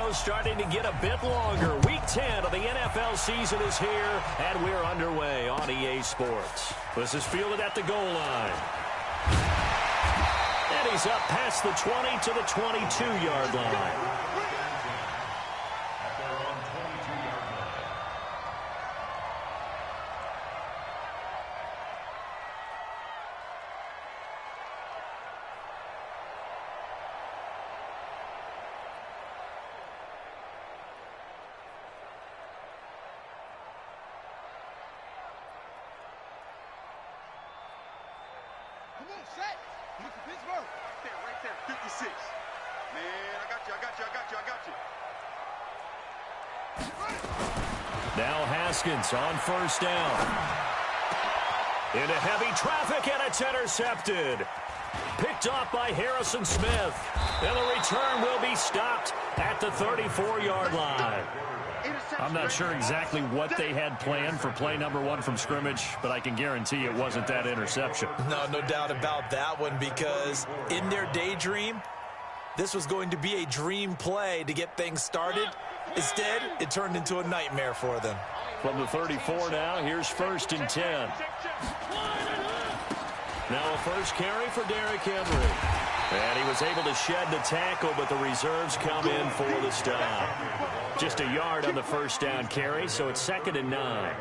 row starting to get a bit longer. Week 10 of the NFL season is here, and we're underway on EA Sports. This is fielded at the goal line. And he's up past the 20 to the 22-yard line. Right there, 56. Man, I got you. Now Haskins on first down. Into heavy traffic, and it's intercepted. Picked off by Harrison Smith. And the return will be stopped at the 34-yard line. I'm not sure exactly what they had planned for play number 1 from scrimmage, but I can guarantee it wasn't that interception. No doubt about that one, because in their daydream, this was going to be a dream play to get things started. Instead, it turned into a nightmare for them. From the 34 now, here's 1st and 10. Now a first carry for Derrick Henry. And he was able to shed the tackle, but the reserves come in for the stop. Just a yard on the first down carry, so it's 2nd and 9.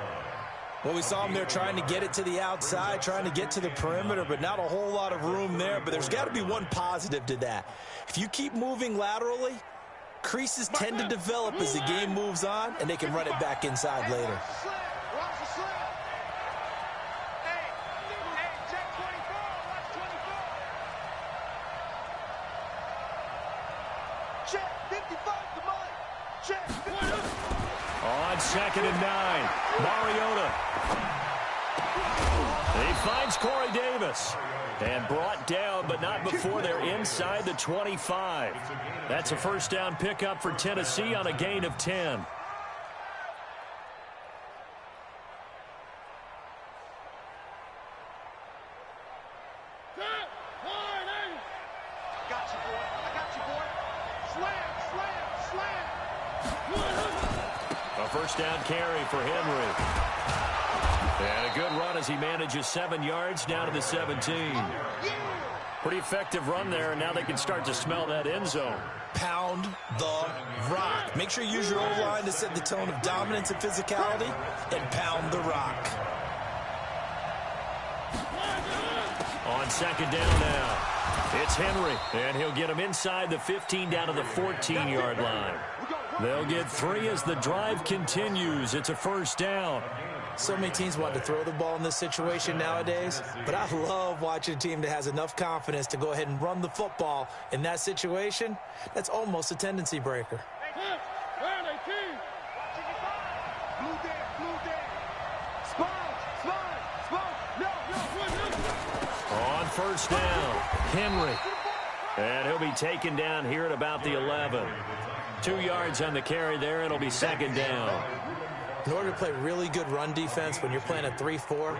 Well, we saw him there trying to get it to the outside, trying to get to the perimeter, but not a whole lot of room there. But there's got to be one positive to that. If you keep moving laterally, creases tend to develop as the game moves on, and they can run it back inside later. On 2nd and 9, Mariota. He finds Corey Davis. And brought down, but not before they're inside the 25. That's a first down pickup for Tennessee on a gain of 10. A first down carry for Henry. And a good run as he manages 7 yards down to the 17. Pretty effective run there, and now they can start to smell that end zone. Pound the rock. Make sure you use your O-line to set the tone of dominance and physicality, and pound the rock. On 2nd down now, it's Henry, and he'll get him inside the 15 down to the 14-yard line. They'll get 3 as the drive continues. It's a first down. So many teams want to throw the ball in this situation nowadays, but I love watching a team that has enough confidence to go ahead and run the football in that situation. That's almost a tendency breaker. On first down, Henry. And he'll be taken down here at about the 11. 2 yards on the carry there. It'll be 2nd down. In order to play really good run defense when you're playing a 3-4,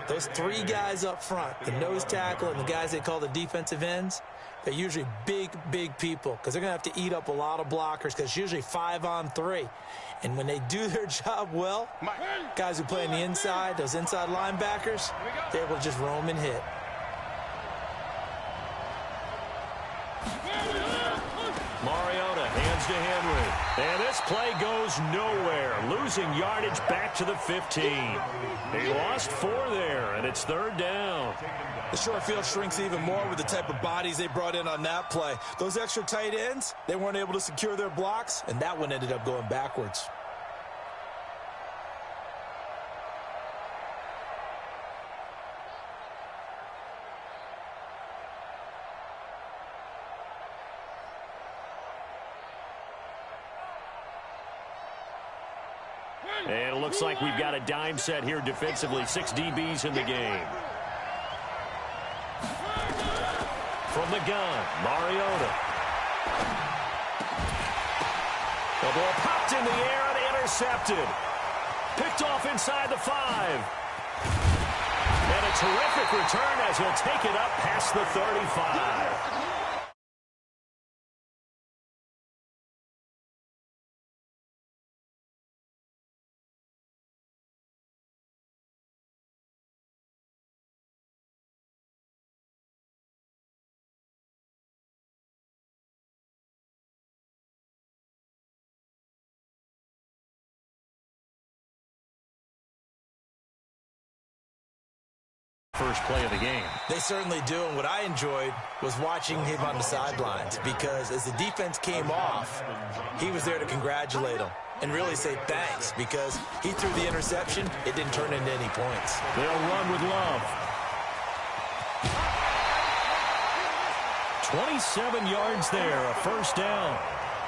those 3 guys up front, the nose tackle and the guys they call the defensive ends, they're usually big people because they're going to have to eat up a lot of blockers because it's usually 5-on-3. And when they do their job well, guys who play on the inside, those inside linebackers, they're able to just roam and hit. Mariota hands to Henry. And this play goes nowhere. Losing yardage back to the 15. He lost 4 there, and it's 3rd down. The short field shrinks even more with the type of bodies they brought in on that play. Those extra tight ends, they weren't able to secure their blocks, and that one ended up going backwards. And it looks like we've got a dime set here defensively. 6 DBs in the game. From the gun, Mariota. The ball popped in the air and intercepted. Picked off inside the 5. And a terrific return as he'll take it up past the 35. first play of the game. They certainly do, and what I enjoyed was watching him on the sidelines because as the defense came off, he was there to congratulate them and really say thanks because he threw the interception. It didn't turn into any points. They'll run with Love. 27 yards there, a first down.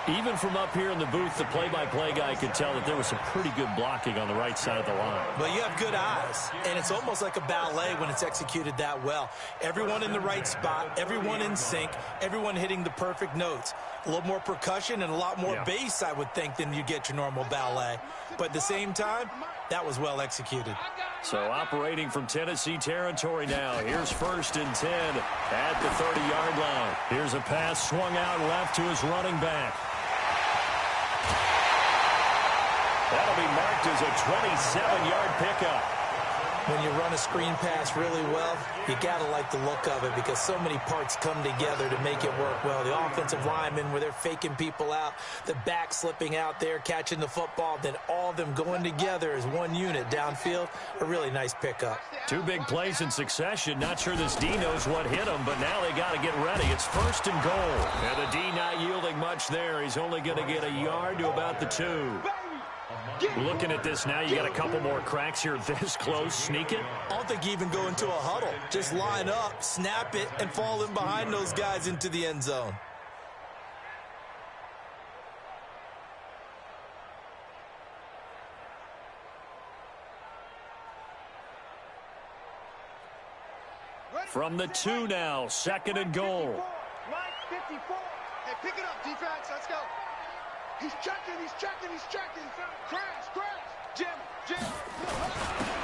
Even from up here in the booth, the play-by-play guy could tell that there was some pretty good blocking on the right side of the line. Well, you have good eyes, and it's almost like a ballet when it's executed that well. Everyone in the right spot, everyone in sync, everyone hitting the perfect notes. A little more percussion and a lot more bass, I would think, than you get your normal ballet. But at the same time, that was well executed. So operating from Tennessee territory now. Here's 1st and 10 at the 30-yard line. Here's a pass swung out left to his running back. That'll be marked as a 27-yard pickup. When you run a screen pass really well, you got to like the look of it because so many parts come together to make it work well. The offensive linemen where they're faking people out, the back slipping out there, catching the football, then all of them going together as one unit downfield. A really nice pickup. 2 big plays in succession. Not sure this D knows what hit him, but now they got to get ready. It's 1st and goal. And the D not yielding much there. He's only going to get a yard to about the 2. Looking at this now, you got a couple more cracks here this close. Sneak it. I don't think you even go into a huddle. Just line up, snap it, and fall in behind those guys into the end zone. From the 2 now, 2nd and goal. Line 54. Hey, pick it up, defense. Let's go. He's checking, he's checking, he's checking. Crash. Jim.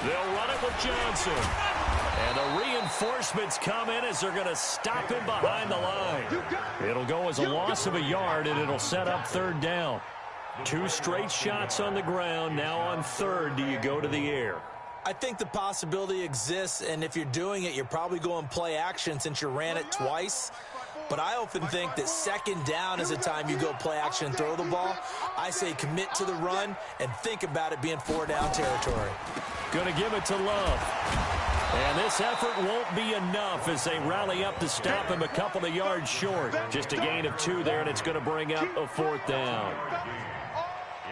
They'll run it with Johnson. And the reinforcements come in as they're going to stop him behind the line. It'll go as a loss of a yard, and it'll set up 3rd down. 2 straight shots on the ground. Now on 3rd, do you go to the air? I think the possibility exists, and if you're doing it, you're probably going play action since you ran it twice. But I often think that 2nd down is the time you go play action and throw the ball. I say commit to the run and think about it being 4-down territory. Going to give it to Love. And this effort won't be enough as they rally up to stop him a couple of yards short. Just a gain of 2 there, and it's going to bring up a 4th down.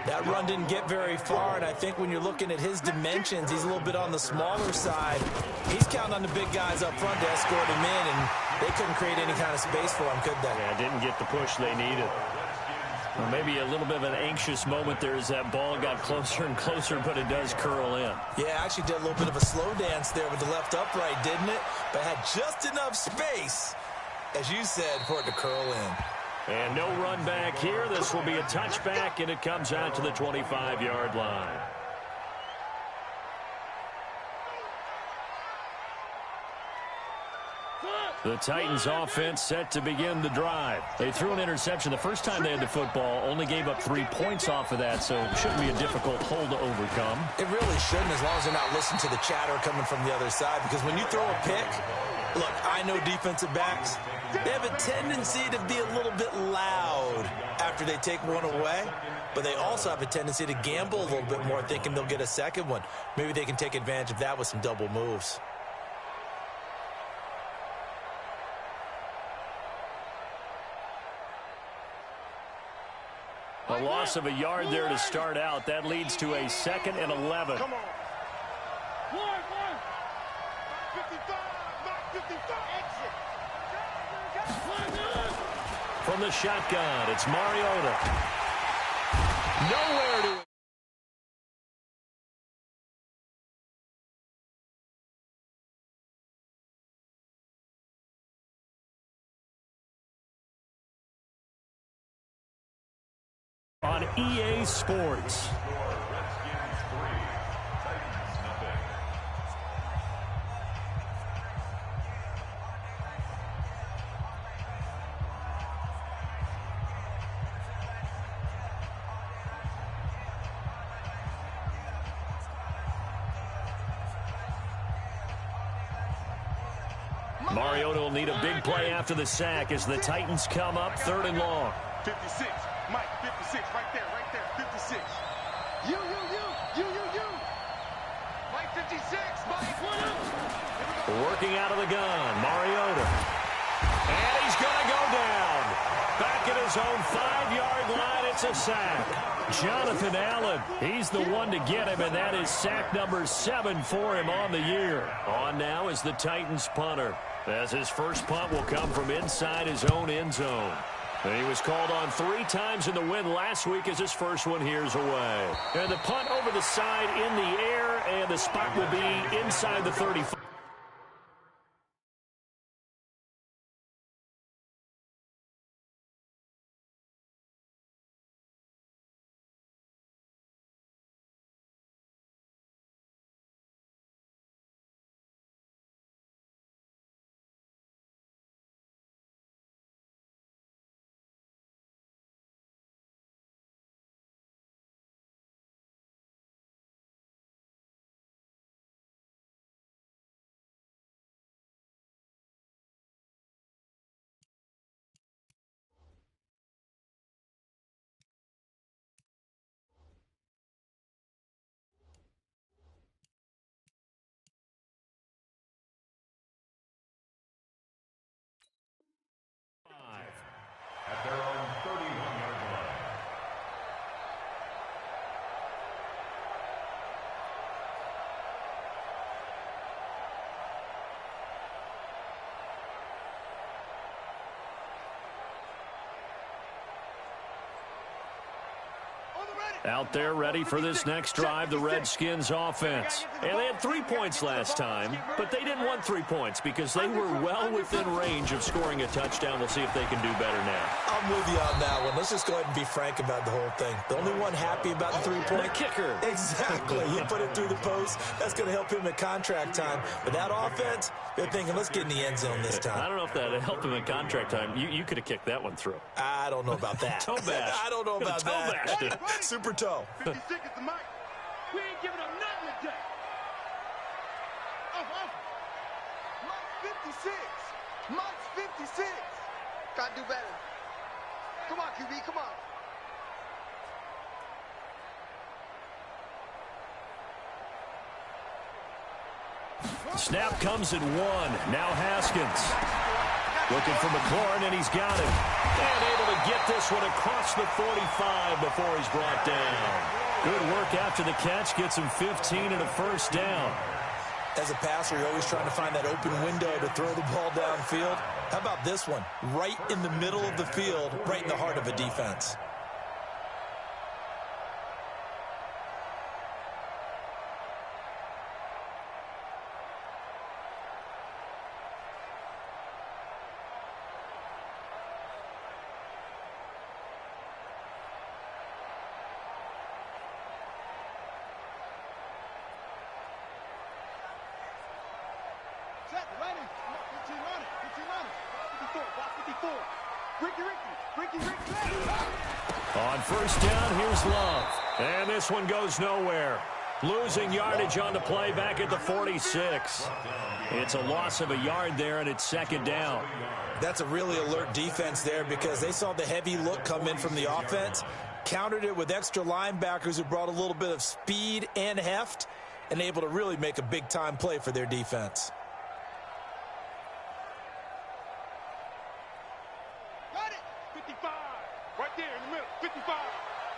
That run didn't get very far, and I think when you're looking at his dimensions, he's a little bit on the smaller side. He's counting on the big guys up front to escort him in, and they couldn't create any kind of space for him, could they? Yeah, didn't get the push they needed. Well, maybe a little bit of an anxious moment there as that ball got closer and closer, but it does curl in. Yeah, actually did a little bit of a slow dance there with the left upright, didn't it? But had just enough space, as you said, for it to curl in. And no run back here. This will be a touchback, and it comes out to the 25-yard line. The Titans offense set to begin the drive. They threw an interception the first time they had the football, only gave up 3 points off of that, so it shouldn't be a difficult hole to overcome. It really shouldn't, as long as they're not listening to the chatter coming from the other side, because when you throw a pick, look, I know defensive backs, they have a tendency to be a little bit loud after they take one away, but they also have a tendency to gamble a little bit more, thinking they'll get a second one. Maybe they can take advantage of that with some double moves. A loss of a yard there to start out. That leads to a 2nd and 11. Come on. 55. Exit. From the shotgun, it's Mariota. Nowhere to... on EA Sports. Mariota will need a big play after the sack as the Titans come up 3rd and long. 56. Mike, 56. Right there. 56. You. Mike, 56. Mike, Working out of the gun, Mariota. And he's going to go down. Back at his own 5-yard line, it's a sack. Jonathan Allen, he's the one to get him, and that is sack number 7 for him on the year. On now is the Titans punter, as his first punt will come from inside his own end zone. And he was called on 3 times in the win last week as his first one here's away. And the punt over the side in the air, and the spot will be inside the 35. At their own 31-yard line. Out there ready for this next drive, the Redskins offense. And they had 3 points last time, but they didn't want 3 points because they were well within range of scoring a touchdown. We'll see if they can do better now. I'm with you on that one. Let's just go ahead and be frank about the whole thing. The only one happy about the 3-point kicker. Exactly. He put it through the post. That's going to help him at contract time. But that offense, they're thinking, let's get in the end zone this time. I don't know if that helped him at contract time. You could have kicked that one through. I don't know about that. Toe bash. I don't know about that. Super toe. 56 is the mic. We ain't giving up nothing today. Mike's 56. Mike's 56. Gotta do better. Come on, QB, come on. Snap comes at 1. Now Haskins. Looking for McLaurin, and he's got him. And able to get this one across the 45 before he's brought down. Good work after the catch. Gets him 15 and a first down. As a passer, you're always trying to find that open window to throw the ball downfield. How about this one? Right in the middle of the field, right in the heart of a defense. On first down, here's Love. And this one goes nowhere. Losing yardage on the play back at the 46. It's a loss of a yard there, and it's second down. That's a really alert defense there because they saw the heavy look come in from the offense, countered it with extra linebackers who brought a little bit of speed and heft, and able to really make a big-time play for their defense. Got it! 55! Right there in the middle, 55!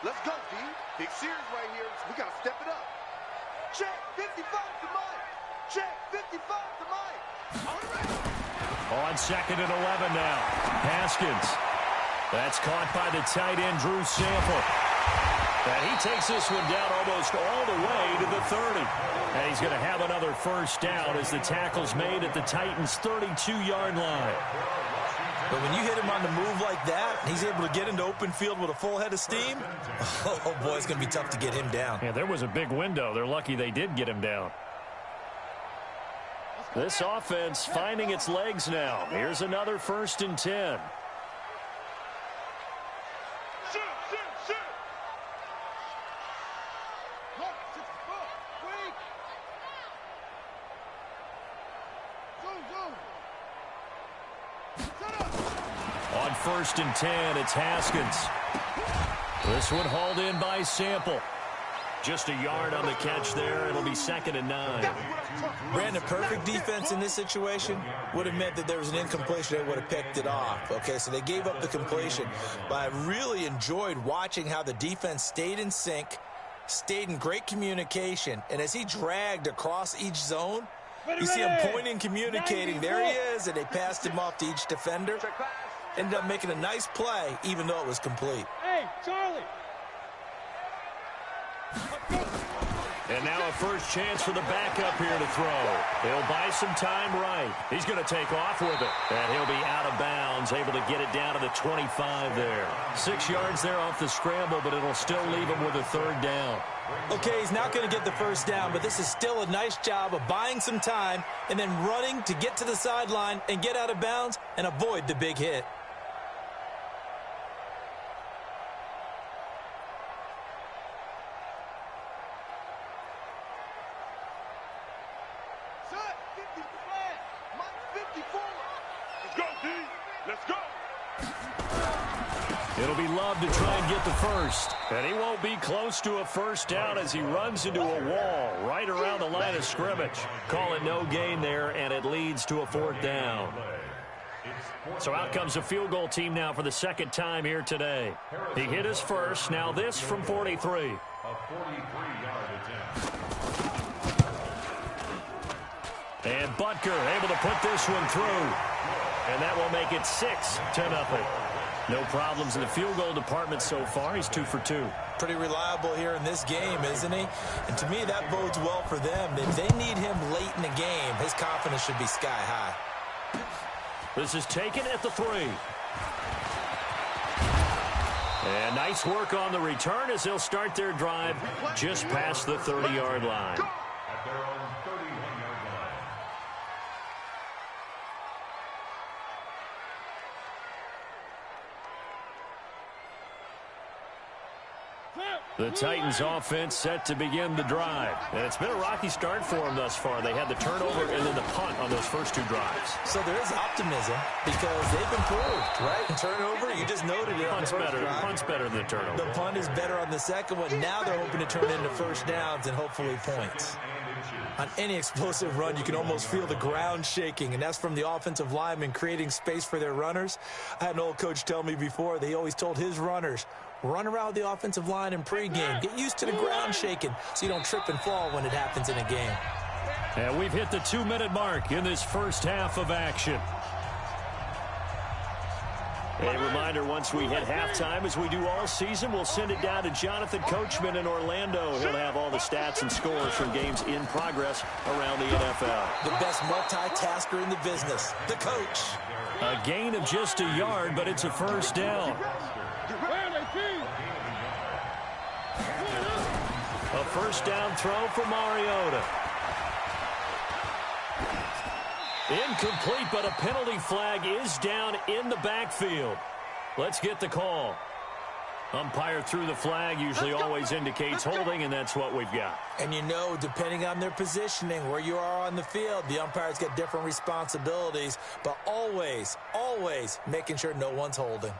Let's go, D. Big series right here. We got to step it up. Check, 55 to Mike. Check, 55 to Mike. All right. On second and 11 now. Haskins. That's caught by the tight end, Drew Sample. And he takes this one down almost all the way to the 30. And he's going to have another first down as the tackle's made at the Titans' 32-yard line. But when you hit him on the move like that, he's able to get into open field with a full head of steam, oh, boy, it's going to be tough to get him down. Yeah, there was a big window. They're lucky they did get him down. This offense finding its legs now. Here's another 1st and 10. On 1st and 10, it's Haskins. This one hauled in by Sample. Just a yard on the catch there. It'll be 2nd and 9. Brandon, perfect defense in this situation would have meant that there was an incompletion. They would have picked it off. Okay, so they gave up the completion. But I really enjoyed watching how the defense stayed in sync, stayed in great communication. And as he dragged across each zone, you see him pointing, communicating. There he is, and they passed him off to each defender. Ended up making a nice play, even though it was complete. Hey, Charlie. And now a first chance for the backup here to throw. He'll buy some time right. He's going to take off with it. And he'll be out of bounds, able to get it down to the 25 there. 6 yards there off the scramble, but it'll still leave him with a 3rd down. Okay, he's not going to get the first down, but this is still a nice job of buying some time and then running to get to the sideline and get out of bounds and avoid the big hit. It'll be Love to try and get the first. And he won't be close to a first down as he runs into a wall right around the line of scrimmage. Call it no gain there, and it leads to a 4th down. So out comes a field goal team now for the 2nd time here today. He hit his first. Now this from 43. And Butker able to put this one through. And that will make it 6-0. No problems in the field goal department so far. He's 2 for 2. Pretty reliable here in this game, isn't he? And to me, that bodes well for them. If they need him late in the game, his confidence should be sky high. This is taken at the 3. And nice work on the return as they'll start their drive just past the 30-yard line. The Titans offense set to begin the drive. And it's been a rocky start for them thus far. They had the turnover and then the punt on those first 2 drives. So there is optimism because they've improved, right? Turnover, you just noted it. Punt's better than the turnover. The punt is better on the second one. Now they're hoping to turn into first downs and hopefully points. On any explosive run, you can almost feel the ground shaking, and that's from the offensive linemen creating space for their runners. I had an old coach tell me before, they always told his runners, run around the offensive line in pregame. Get used to the ground shaking so you don't trip and fall when it happens in a game. And we've hit the 2-minute mark in this first half of action. A reminder, once we hit halftime, as we do all season, we'll send it down to Jonathan Coachman in Orlando. He'll have all the stats and scores from games in progress around the NFL. The best multitasker in the business, the coach. A gain of just a yard, but it's a first down. A first down throw for Mariota. Incomplete, but a penalty flag is down in the backfield. Let's get the call. Umpire threw the flag, usually always indicates holding, and that's what we've got. And you know, depending on their positioning, where you are on the field, the umpires get different responsibilities, but always, always making sure no one's holding.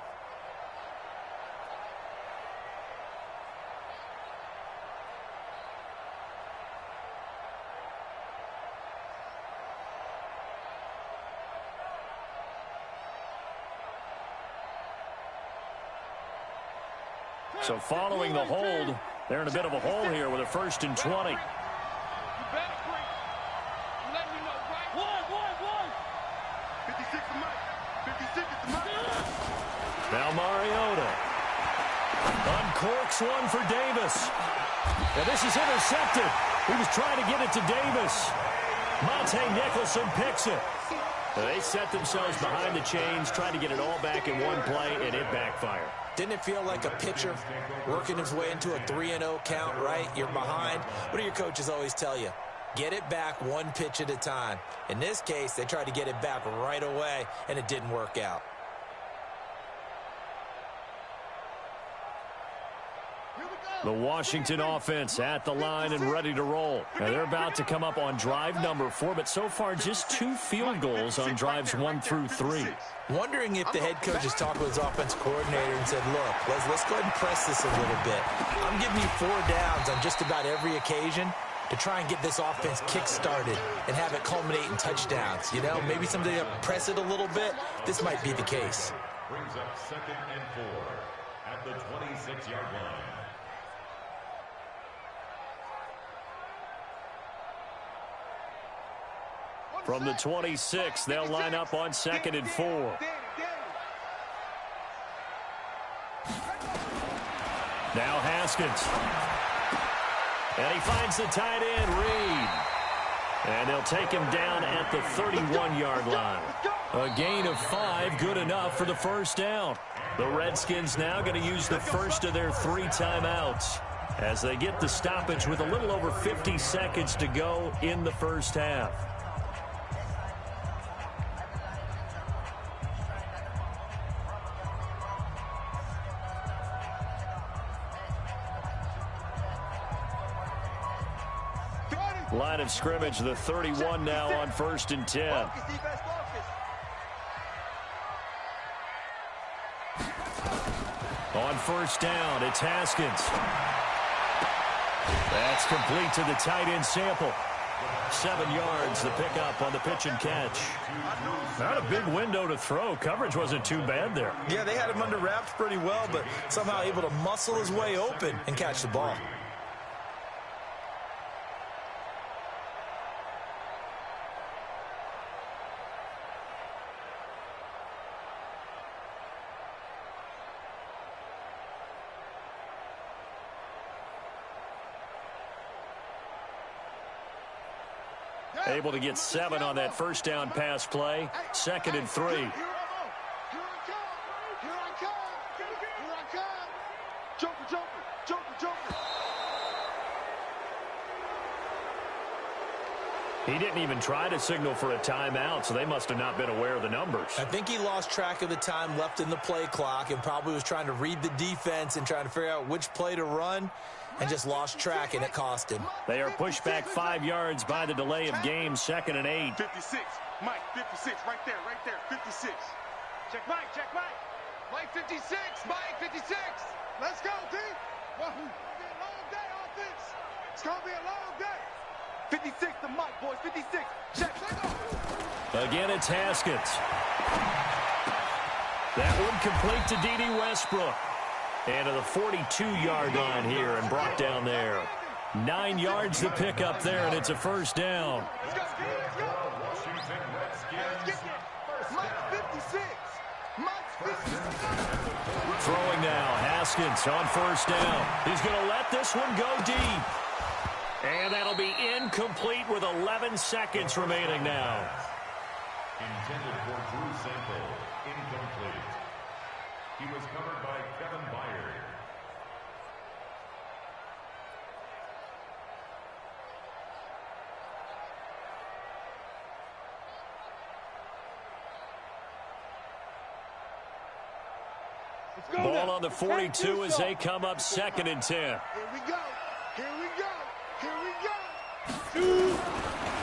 So following the hold, they're in a bit of a hole here with a 1st and 20. Now Mariota uncorks one for Davis. And this is intercepted. He was trying to get it to Davis. Monte Nicholson picks it. They set themselves behind the chains, trying to get it all back in one play, and it backfired. Didn't it feel like a pitcher working his way into a 3-0 count, right? You're behind. What do your coaches always tell you? Get it back one pitch at a time. In this case, they tried to get it back right away, and it didn't work out. Here we The Washington offense at the line and ready to roll. Now they're about to come up on drive number 4, but so far just 2 field goals on drives 1 through 3. Wondering if the head coach has talked with his offensive coordinator and said, look, let's go ahead and press this a little bit. I'm giving you 4 downs on just about every occasion to try and get this offense kick-started and have it culminate in touchdowns. You know, maybe somebody to press it a little bit. This might be the case. Brings up 2nd and 4 at the 26-yard line. From the 26, they'll line up on 2nd and 4. Now Haskins. And he finds the tight end, Reed. And they'll take him down at the 31-yard line. A gain of 5, good enough for the first down. The Redskins now going to use the first of their 3 timeouts as they get the stoppage with a little over 50 seconds to go in the first half. Line of scrimmage, the 31 now on 1st and 10. On 1st down, it's Haskins. That's complete to the tight end Sample. 7 yards, the pickup on the pitch and catch. Not a big window to throw. Coverage wasn't too bad there. Yeah, they had him under wraps pretty well, but somehow able to muscle his way open and catch the ball. Able to get 7 on that first down pass play. 2nd and 3. Here I come. Joker. He didn't even try to signal for a timeout, so they must have not been aware of the numbers. I think he lost track of the time left in the play clock and probably was trying to read the defense and trying to figure out which play to run and just lost track, and it cost him. They are pushed back 5 yards by the delay of game. 2nd and 8. 56. Mike, 56. Right there. 56. Check Mike. Mike, 56. Mike, 56. Let's go, team. Well, it's going to be a long day, offense. It's going to be a long day. 56 to Mike, boys. 56. Check. Again, it's Haskins. That one complete to D.D. Westbrook. And to the 42-yard line here and brought down there. 9 yards to pick up there, and it's a first down. Let's go. Mike, 56. Mike, 56. Throwing now, Haskins on 1st down. He's going to let this one go deep. And that'll be incomplete with 11 seconds remaining now. Intended for Drew Sample. Incomplete. He was covered by Kevin Byard. Ball on the 42 as they come up 2nd and 10. Here we go.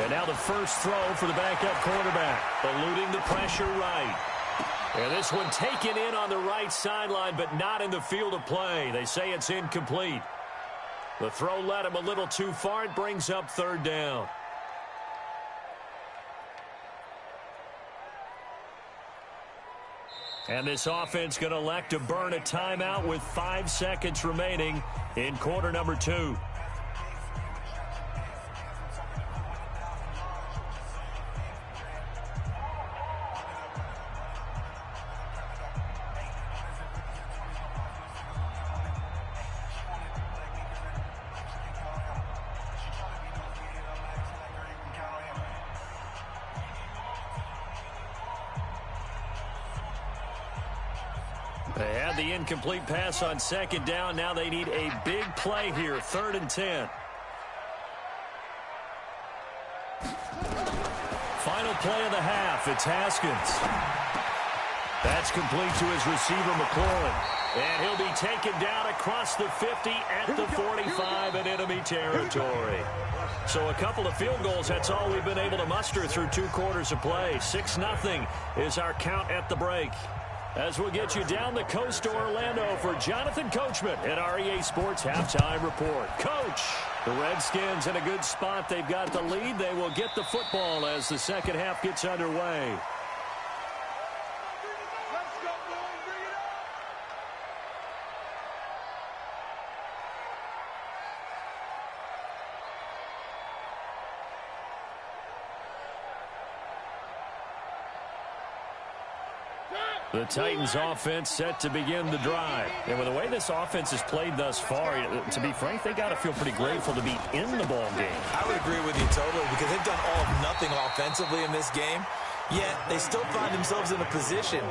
And now the first throw for the backup quarterback, eluding the pressure right. And this one taken in on the right sideline, but not in the field of play. They say it's incomplete. The throw led him a little too far. It brings up 3rd down. And this offense going to elect to burn a timeout with 5 seconds remaining in quarter number 2. They had the incomplete pass on 2nd down. Now they need a big play here. 3rd and 10. Final play of the half. It's Haskins. That's complete to his receiver, McLaurin. And he'll be taken down across the 50 at the 45 in enemy territory. So a couple of field goals, that's all we've been able to muster through 2 quarters of play. 6-0 is our count at the break. As we'll get you down the coast to Orlando for Jonathan Coachman at our EA Sports Halftime Report. Coach, the Redskins in a good spot. They've got the lead. They will get the football as the second half gets underway. The Titans offense set to begin the drive. And with the way this offense has played thus far, to be frank, they got to feel pretty grateful to be in the ball game. I would agree with you totally because they've done all of nothing offensively in this game, yet they still find themselves in a position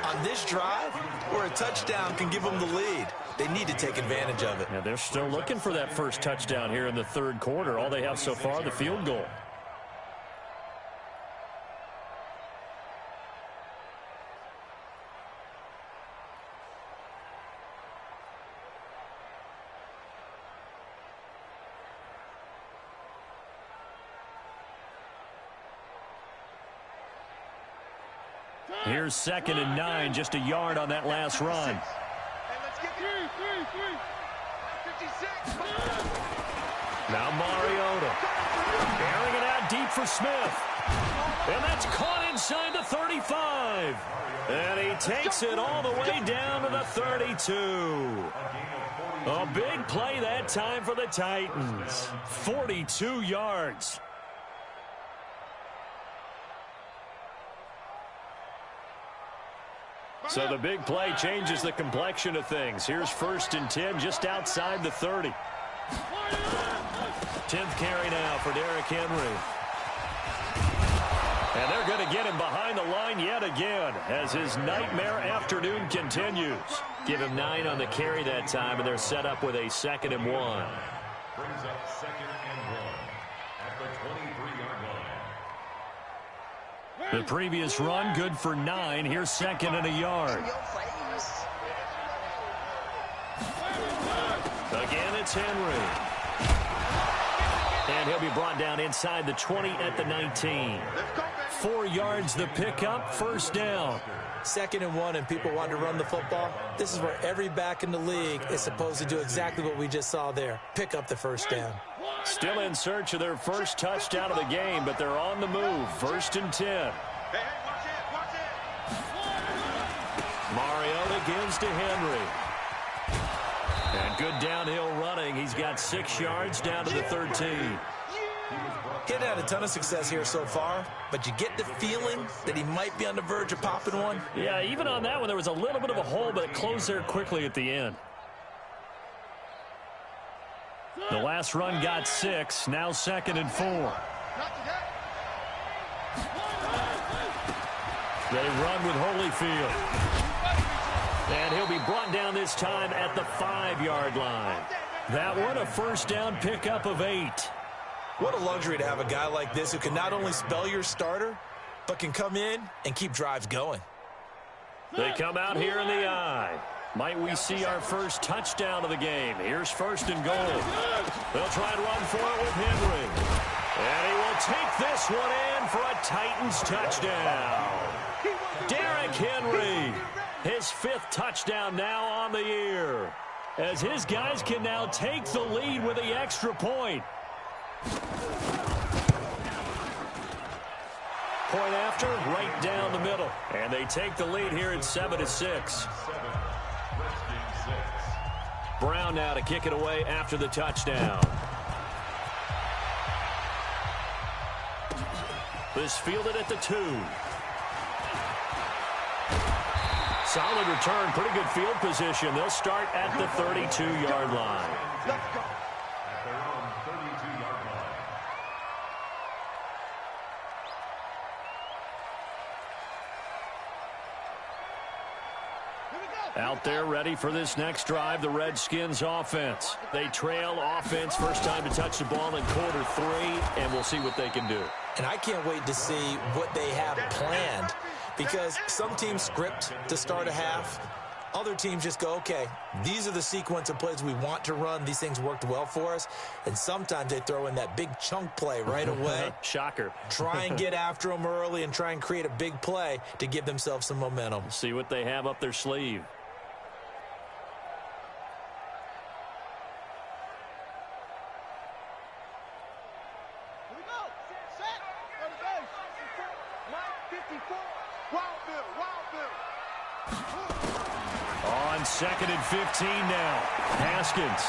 on this drive where a touchdown can give them the lead. They need to take advantage of it. Yeah, they're still looking for that first touchdown here in the third quarter. All they have so far, the field goal. Here's 2nd and 9, just a yard on that last run. Now Mariota. Airing it out deep for Smith. And that's caught inside the 35. And he takes it all the way down to the 32. A big play that time for the Titans. 42 yards. So the big play changes the complexion of things. Here's 1st and 10 just outside the 30. 10th carry now for Derrick Henry. And they're going to get him behind the line yet again as his nightmare afternoon continues. Give him 9 on the carry that time, and they're set up with a 2nd and 1. Brings up 2nd and 1 at the 23-yard line. The previous run, good for 9. Here's 2nd and a yard. Again, it's Henry. And he'll be brought down inside the 20 at the 19. 4 yards the pickup, 1st down. 2nd and 1 and people want to run the football. This is where every back in the league is supposed to do exactly what we just saw there. Pick up the 1st down. Still in search of their first touchdown of the game, but they're on the move. 1st and 10. Mariota gives to Henry. And good downhill running. He's got 6 yards down to the 13. He's had a ton of success here so far, but you get the feeling that he might be on the verge of popping one. Yeah, even on that one, there was a little bit of a hole, but it closed there quickly at the end. The last run got 6. Now 2nd and 4. They run with Holyfield. And he'll be brought down this time at the 5-yard line. That one, a 1st down pickup of 8. What a luxury to have a guy like this who can not only spell your starter, but can come in and keep drives going. They come out here in the eye. Might we see our first touchdown of the game? Here's 1st and goal. They'll try and run for it with Henry. And he will take this one in for a Titans touchdown. Derrick Henry, his 5th touchdown now on the year, as his guys can now take the lead with the extra point. Point after, right down the middle. And they take the lead here at 7-6. Brown now to kick it away after the touchdown. This fielded at the 2. Solid return, pretty good field position. They'll start at the 32-yard line. At their own 32-yard line. Out there ready for this next drive, the Redskins offense. They trail offense, first time to touch the ball in quarter 3, and we'll see what they can do. And I can't wait to see what they have planned, because some teams script to start a half. Other teams just go, okay, these are the sequence of plays we want to run. These things worked well for us. And sometimes they throw in that big chunk play right away. Shocker. Try and get after them early and try and create a big play to give themselves some momentum. See what they have up their sleeve. On 2nd and 15 now. Haskins.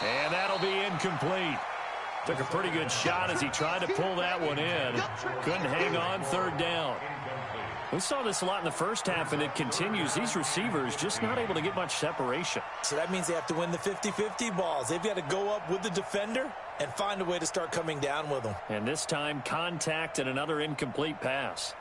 And that'll be incomplete. Took a pretty good shot as he tried to pull that one in. Couldn't hang on, 3rd down. We saw this a lot in the first half, and it continues. These receivers just not able to get much separation. So that means they have to win the 50-50 balls. They've got to go up with the defender and find a way to start coming down with them. And this time, contact and another incomplete pass.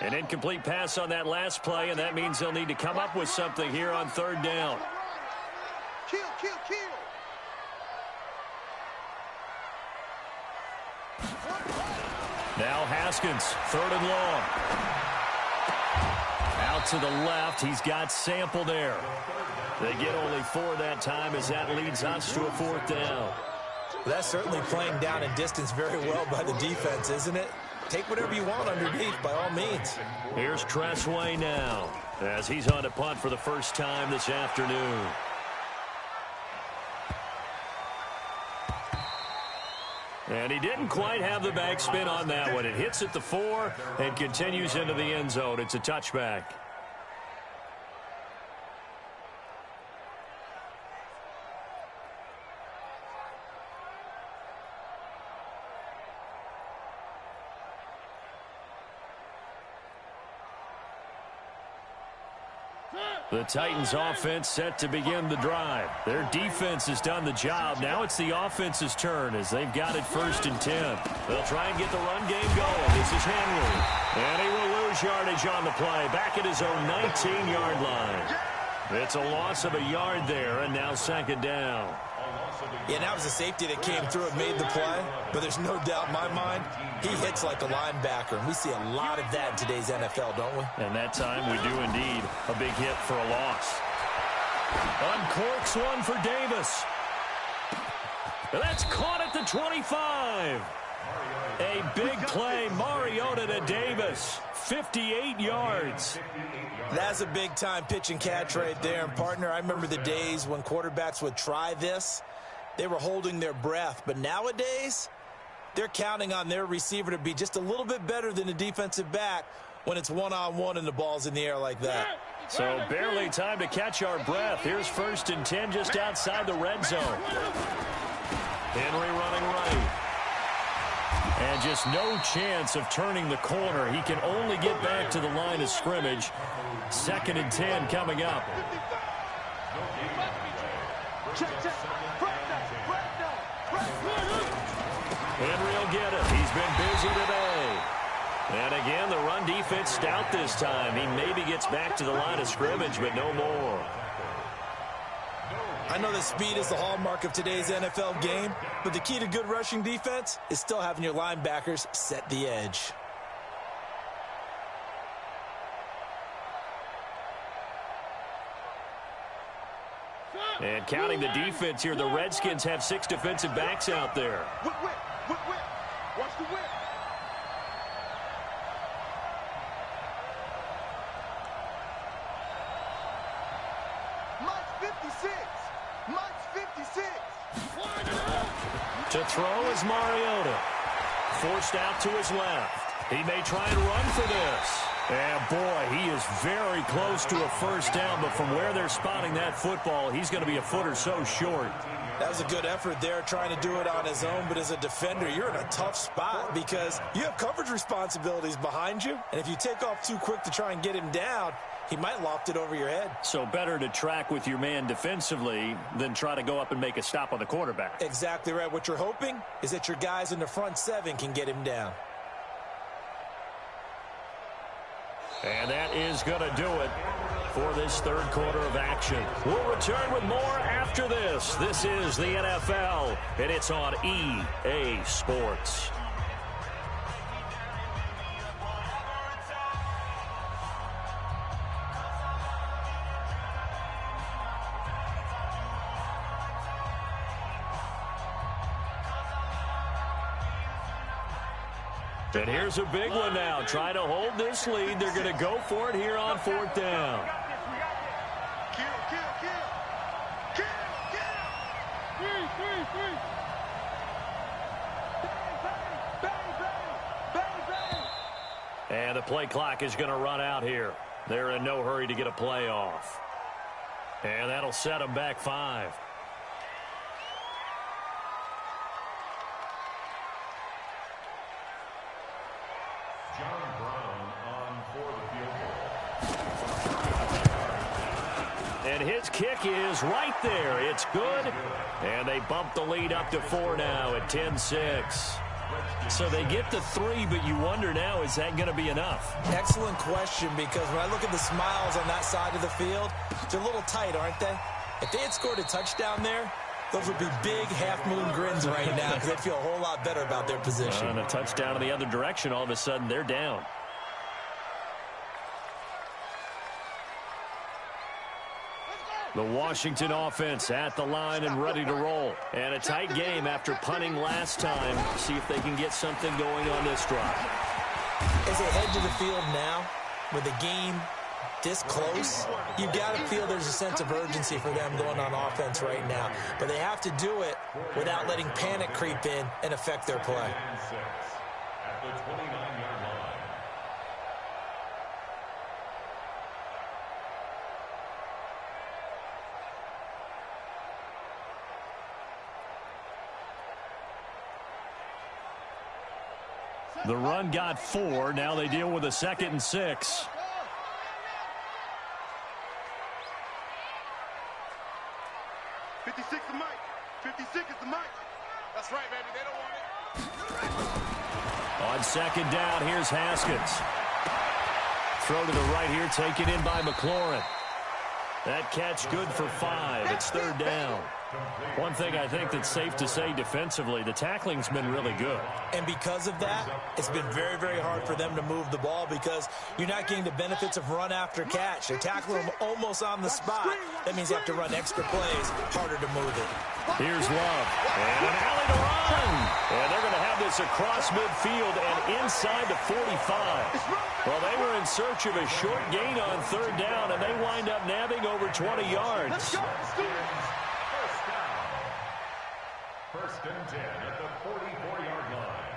An incomplete pass on that last play, and that means they'll need to come up with something here on 3rd down. Kill, kill, kill. Now Haskins, 3rd and long. Out to the left, he's got Sample there. They get only 4 that time as that leads us to a 4th down. That's certainly playing down and distance very well by the defense, isn't it? Take whatever you want underneath, by all means. Here's Tressway now, as he's on a punt for the first time this afternoon. And he didn't quite have the backspin on that one. It hits at the 4 and continues into the end zone. It's a touchback. The Titans offense set to begin the drive. Their defense has done the job. Now it's the offense's turn as they've got it 1st and 10. They'll try and get the run game going. This is Henry. And he will lose yardage on the play. Back at his own 19-yard line. It's a loss of a yard there, and now 2nd down. Yeah, that was a safety that came through and made the play. But there's no doubt in my mind, he hits like a linebacker. And we see a lot of that in today's NFL, don't we? And that time we do indeed. A big hit for a loss. Uncorks one for Davis. That's caught at the 25. A big play, Mariota to Davis. 58 yards. That's a big-time pitch and catch right there. And, partner, I remember the days when quarterbacks would try this. They were holding their breath. But nowadays, they're counting on their receiver to be just a little bit better than the defensive back when it's one-on-one and the ball's in the air like that. So barely time to catch our breath. Here's 1st and 10 just outside the red zone. Henry running right. And just no chance of turning the corner. He can only get back to the line of scrimmage. 2nd and 10 coming up. Henry will get it. He's been busy today. And again, the run defense stout this time. He maybe gets back to the line of scrimmage, but no more. I know that speed is the hallmark of today's NFL game, but the key to good rushing defense is still having your linebackers set the edge. And counting the defense here, the Redskins have 6 defensive backs out there. Whip. Watch the whip. Mike's 56. To throw is Mariota. Forced out to his left. He may try and run for this. And, boy, he is very close to a first down, but from where they're spotting that football, he's going to be a foot or so short. That was a good effort there, trying to do it on his own, but as a defender, you're in a tough spot because you have coverage responsibilities behind you, and if you take off too quick to try and get him down, he might loft it over your head. So better to track with your man defensively than try to go up and make a stop on the quarterback. Exactly right. What you're hoping is that your guys in the front 7 can get him down. And that is going to do it for this third quarter of action. We'll return with more after this. This is the NFL, and it's on EA Sports. And here's a big one now. Trying to hold this lead. They're going to go for it here on fourth down. And the play clock is going to run out here. They're in no hurry to get a play off. And that'll set them back 5. And his kick is right there. It's good. And they bump the lead up to 4 now at 10-6. So they get to 3, but you wonder now, is that going to be enough? Excellent question, because when I look at the smiles on that side of the field, they're a little tight, aren't they? If they had scored a touchdown there, those would be big half-moon grins right now, because they'd feel a whole lot better about their position. And a touchdown in the other direction, all of a sudden they're down. The Washington offense at the line and ready to roll. And a tight game after punting last time. See if they can get something going on this drive. As they head to the field now, with the game this close, you've got to feel there's a sense of urgency for them going on offense right now. But they have to do it without letting panic creep in and affect their play. At the 29-yard line. The run got 4. Now they deal with a 2nd and 6. #56 the mic. 56 is the mic. That's right, baby. They don't want it. On 2nd down, here's Haskins. Throw to the right here, taken in by McLaurin. That catch good for 5. It's 3rd down. One thing I think that's safe to say defensively, the tackling's been really good. And because of that, it's been very, very hard for them to move the ball because you're not getting the benefits of run after catch. They're tackling them almost on the spot. That means you have to run extra plays, harder to move it. Here's Love. And an alley to run. And they're going to have this across midfield and inside the 45. Well, they were in search of a short gain on 3rd down, and they wind up nabbing over 20 yards. First and 10 at the 44-yard line.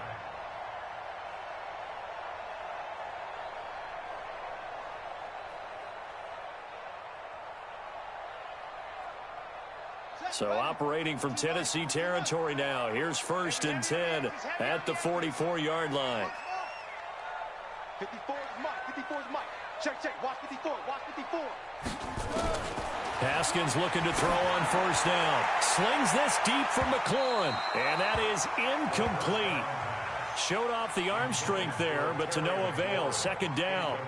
So operating from Tennessee territory now. Here's 1st and 10 at the 44-yard line. 54 is Mike. 54 is Mike. Check. Watch 54. Watch 54. Haskins looking to throw on 1st down. Slings this deep from McLaurin. And that is incomplete. Showed off the arm strength there, but to no avail. 2nd down.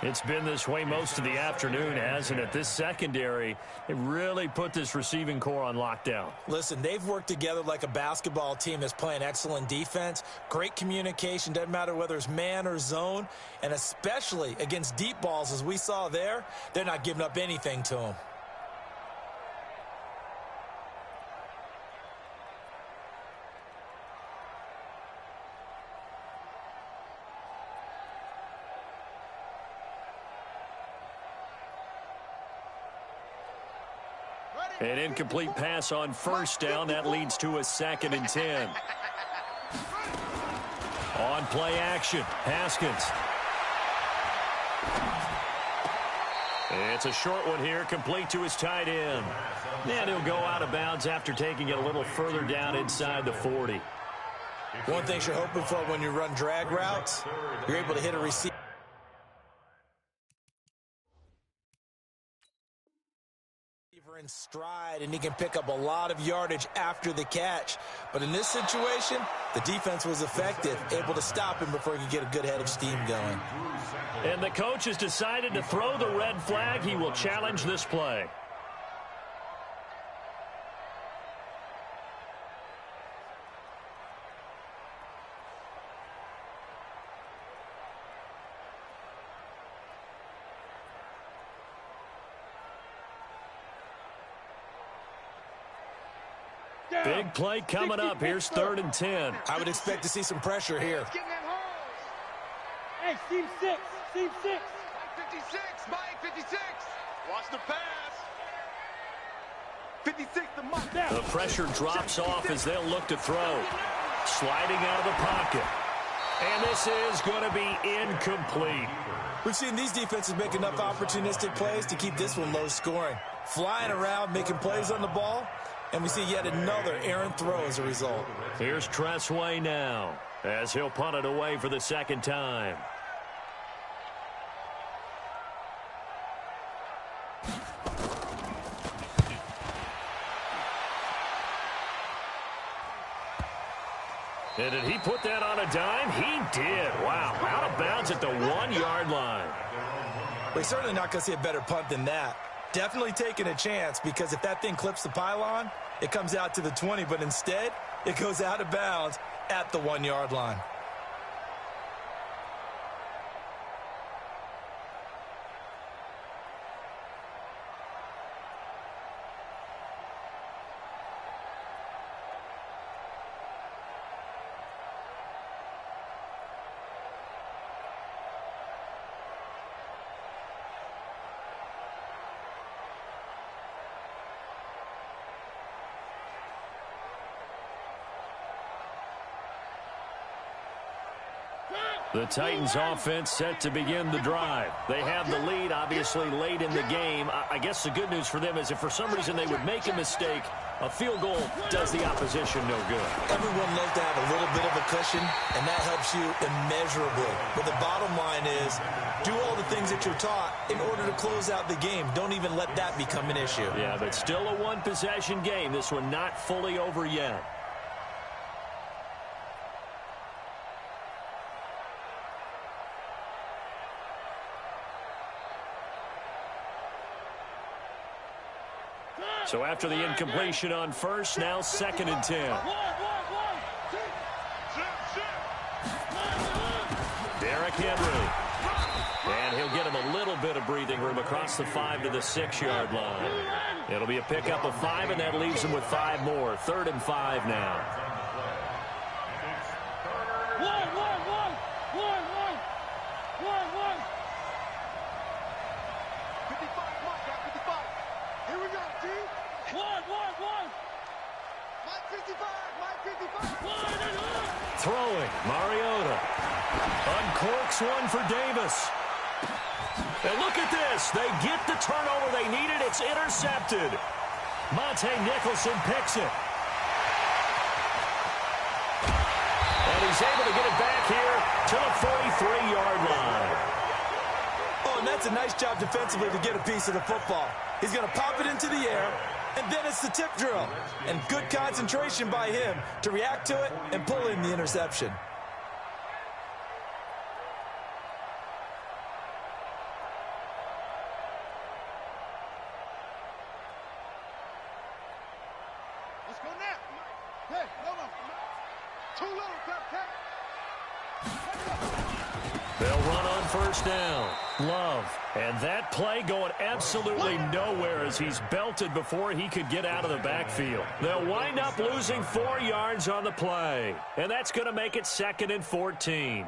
It's been this way most of the afternoon, hasn't it? This secondary, it really put this receiving core on lockdown. Listen, they've worked together like a basketball team that's playing excellent defense. Great communication, doesn't matter whether it's man or zone. And especially against deep balls, as we saw there, they're not giving up anything to them. An incomplete pass on 1st down. That leads to a 2nd and 10. On play action, Haskins. It's a short one here, complete to his tight end. And he'll go out of bounds after taking it a little further down inside the 40. One thing you're hoping for when you run drag routes, you're able to hit a receiver in stride, and he can pick up a lot of yardage after the catch. But in this situation, the defense was effective, able to stop him before he could get a good head of steam going. And the coach has decided to throw the red flag. He will challenge this play. Big play coming up. Here's 3rd and 10. I would expect to see some pressure here. Hey, seam 6. Seam 6. Mike 56. Mike 56. Watch the pass. 56 to Mike. The pressure drops off as they'll look to throw. Sliding out of the pocket. And this is going to be incomplete. We've seen these defenses make enough opportunistic plays to keep this one low scoring. Flying around, making plays on the ball. And we see yet another errant throw as a result. Here's Tressway now as he'll punt it away for the 2nd time. And did he put that on a dime? He did. Wow. Out of bounds at the 1-yard line. We're certainly not going to see a better punt than that. Definitely taking a chance, because if that thing clips the pylon, it comes out to the 20, but instead, it goes out of bounds at the 1-yard line. The Titans offense set to begin the drive. They have the lead, obviously, late in the game. I guess the good news for them is if for some reason they would make a mistake, a field goal does the opposition no good. Everyone loves to have a little bit of a cushion, and that helps you immeasurably. But the bottom line is, do all the things that you're taught in order to close out the game. Don't even let that become an issue. Yeah, but still a one-possession game. This one not fully over yet. So after the incompletion on first, now 2nd and 10. Derrick Henry. And he'll get him a little bit of breathing room across the 5 to the 6-yard line. It'll be a pickup of 5, and that leaves him with 5 more. 3rd and 5 now. Throwing, Mariota. Uncorks one for Davis. And look at this. They get the turnover they needed. It's intercepted. Monte Nicholson picks it. And he's able to get it back here to the 43-yard line. Oh, and that's a nice job defensively to get a piece of the football. He's going to pop it into the air, and then it's the tip drill. And good concentration by him to react to it and pull in the interception. Let's go now. Hey, hold on. Too little, Cap. They'll run on first down. Love. And that play going absolutely nowhere as he's belted before he could get out of the backfield. They'll wind up losing 4 yards on the play. And that's going to make it 2nd and 14.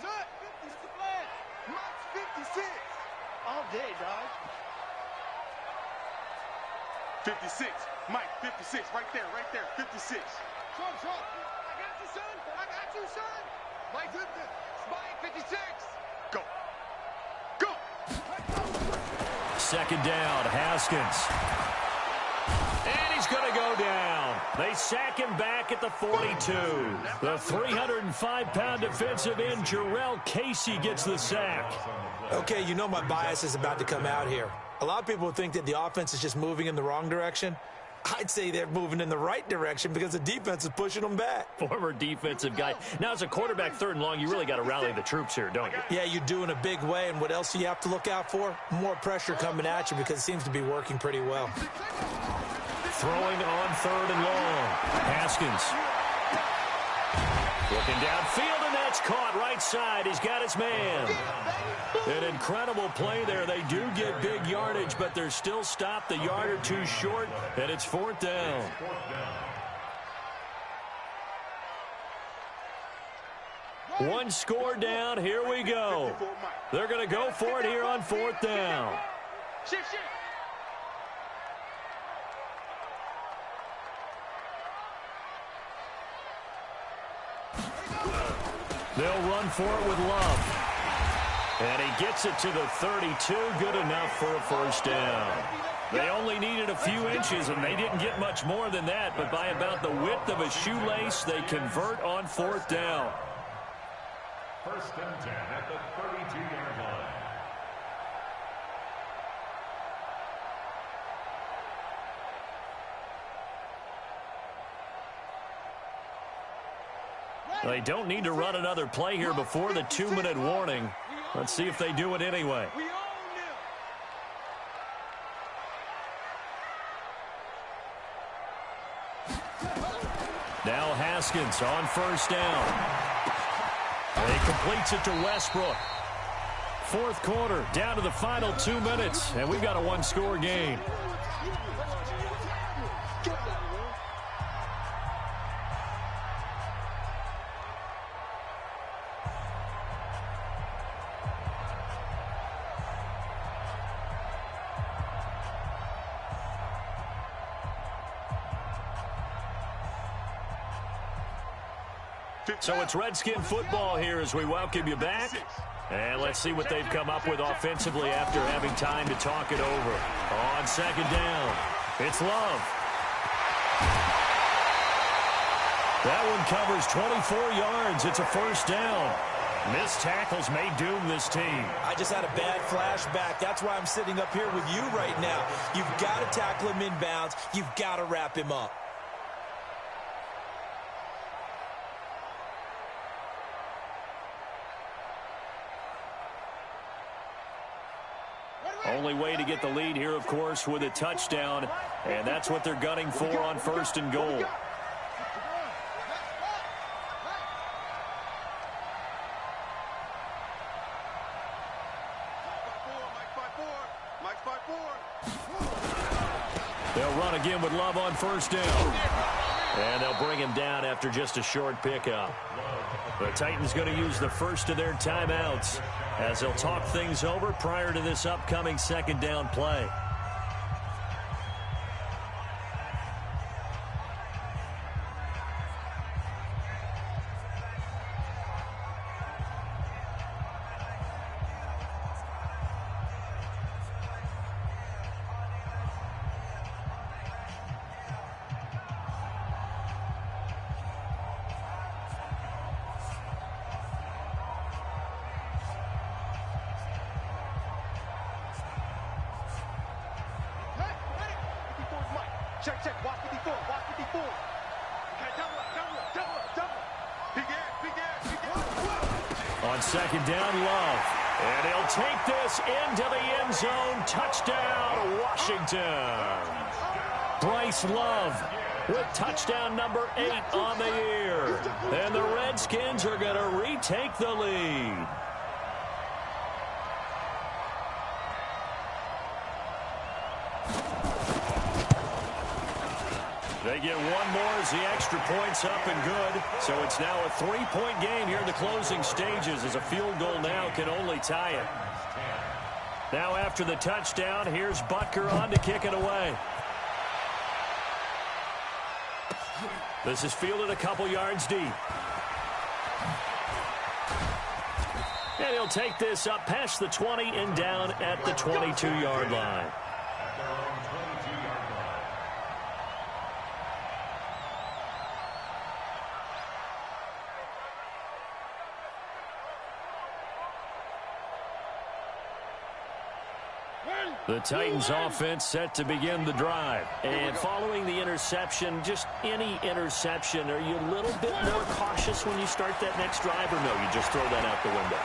Son, 50's the plan. Mike's 56. All day, dog. 56. Mike, 56. Right there, 56. Trump. I got you, son. Mike, Mike, 56. Go. 2nd down, Haskins. And he's going to go down. They sack him back at the 42. The 305-pound defensive end, Jarrell Casey, gets the sack. Okay, you know my bias is about to come out here. A lot of people think that the offense is just moving in the wrong direction. I'd say they're moving in the right direction because the defense is pushing them back. Former defensive guy. Now, as a quarterback, 3rd and long, you really got to rally the troops here, don't you? Yeah, you do in a big way. And what else do you have to look out for? More pressure coming at you because it seems to be working pretty well. Throwing on 3rd and long. Haskins. Looking downfield, and that's caught right side. He's got his man. An incredible play there. They do get big yardage, but they're still stopped a yard or two short, and it's 4th down. One score down. Here we go. They're going to go for it here on 4th down. They'll run for it with Love. And he gets it to the 32. Good enough for a 1st down. They only needed a few inches, and they didn't get much more than that. But by about the width of a shoelace, they convert on 4th down. 1st and 10 at the 32-yard line. They don't need to run another play here before the 2-minute warning. Let's see if they do it anyway. Now Haskins on 1st down. And he completes it to Westbrook. 4th quarter, down to the final 2 minutes, and we've got a 1-score game. So it's Redskin football here as we welcome you back. And let's see what they've come up with offensively after having time to talk it over. On 2nd down, it's Love. That one covers 24 yards. It's a 1st down. Missed tackles may doom this team. I just had a bad flashback. That's why I'm sitting up here with you right now. You've got to tackle him inbounds. You've got to wrap him up. Only way to get the lead here, of course, with a touchdown. And that's what they're gunning for on 1st and goal. They'll run again with Love on 1st down. And they'll bring him down after just a short pickup. The Titans going to use the first of their timeouts as they'll talk things over prior to this upcoming 2nd down play. Check, watch 54, watch 54. Okay, double. On 2nd down, Love. And he'll take this into the end zone. Touchdown, Washington. Bryce Love with touchdown number 8 on the year. And the Redskins are going to retake the lead. They get one more as the extra point's up and good. So it's now a 3-point game here in the closing stages as a field goal now can only tie it. Now after the touchdown, here's Butker on to kick it away. This is fielded a couple yards deep. And he'll take this up past the 20 and down at the 22-yard line. The Titans offense set to begin the drive. And following the interception, just any interception, are you a little bit more cautious when you start that next drive, or no, you just throw that out the window?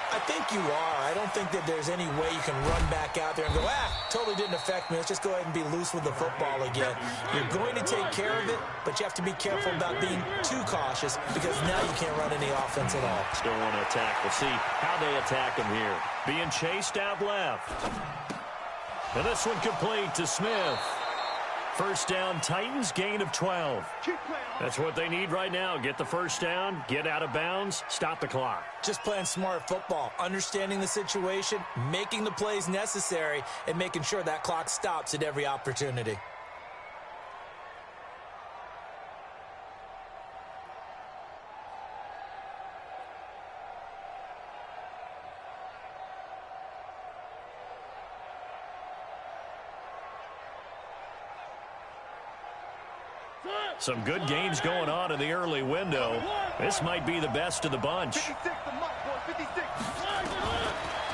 I think you are. I don't think that there's any way you can run back out there and go, totally didn't affect me. Let's just go ahead and be loose with the football again. You're going to take care of it, but you have to be careful about being too cautious because now you can't run any offense at all. Still want to attack. We'll see how they attack him here. Being chased out left. And this one complete to Smith. First down, Titans, gain of 12. That's what they need right now. Get the first down, get out of bounds, stop the clock. Just playing smart football, understanding the situation, making the plays necessary, and making sure that clock stops at every opportunity. Some good games going on in the early window. This might be the best of the bunch. 56, the mark, boy, 56.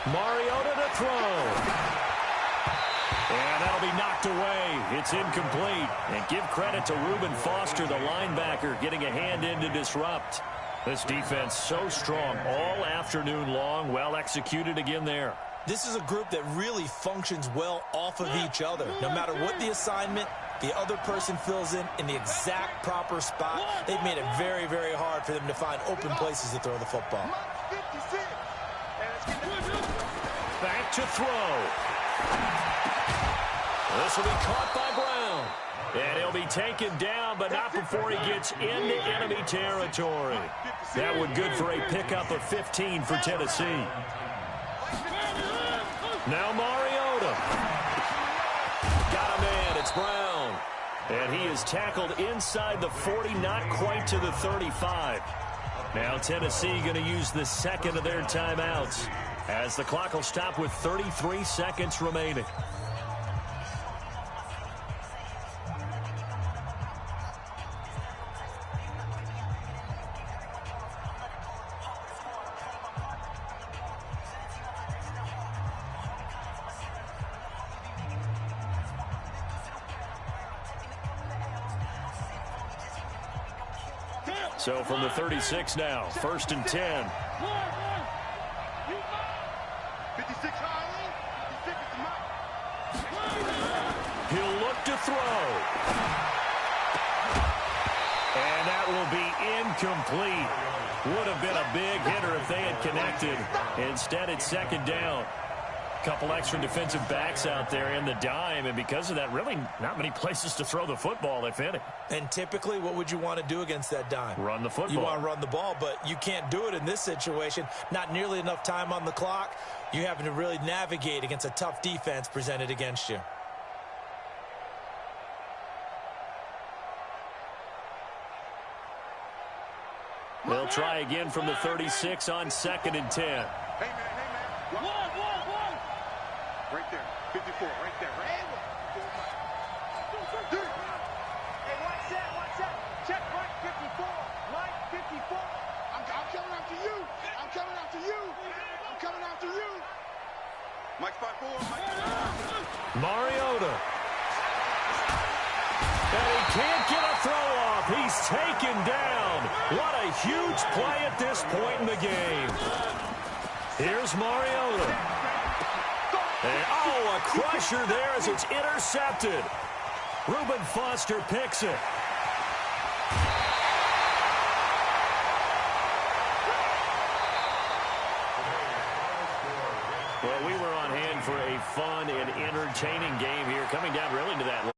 Mariota to throw. And that'll be knocked away. It's incomplete. And give credit to Reuben Foster, the linebacker, getting a hand in to disrupt. This defense so strong all afternoon long. Well executed again there. This is a group that really functions well off of each other. No matter what the assignment, the other person fills in the exact proper spot. They've made it very, very hard for them to find open places to throw the football. Back to throw. This will be caught by Brown. And he'll be taken down, but not before he gets into enemy territory. That would good for a pickup of 15 for Tennessee. Now Mariota. Got a man. It's Brown. And he is tackled inside the 40, not quite to the 35. Now Tennessee going to use the second of their timeouts as the clock will stop with 33 seconds remaining. So from the 36 now, 1st and 10. 56 high, 56 is the mark. He'll look to throw. And that will be incomplete. Would have been a big hitter if they had connected. Instead, it's second down. Couple extra defensive backs out there in the dime, and because of that, really not many places to throw the football, if any. And typically, what would you want to do against that dime? Run the football. You want to run the ball, but you can't do it in this situation. Not nearly enough time on the clock. You're having to really navigate against a tough defense presented against you. They'll try again from the 36 on 2nd and 10. Hey, man. Right there, 54, right there, right there. Hey, watch that. Check right 54. Right 54. I'm coming after you. I'm coming after you. Mike spot 4. Mariota. And he can't get a throw off. He's taken down. What a huge play at this point in the game. Here's Mariota. And, a crusher there as it's intercepted. Reuben Foster picks it. Well, we were on hand for a fun and entertaining game here, coming down really to that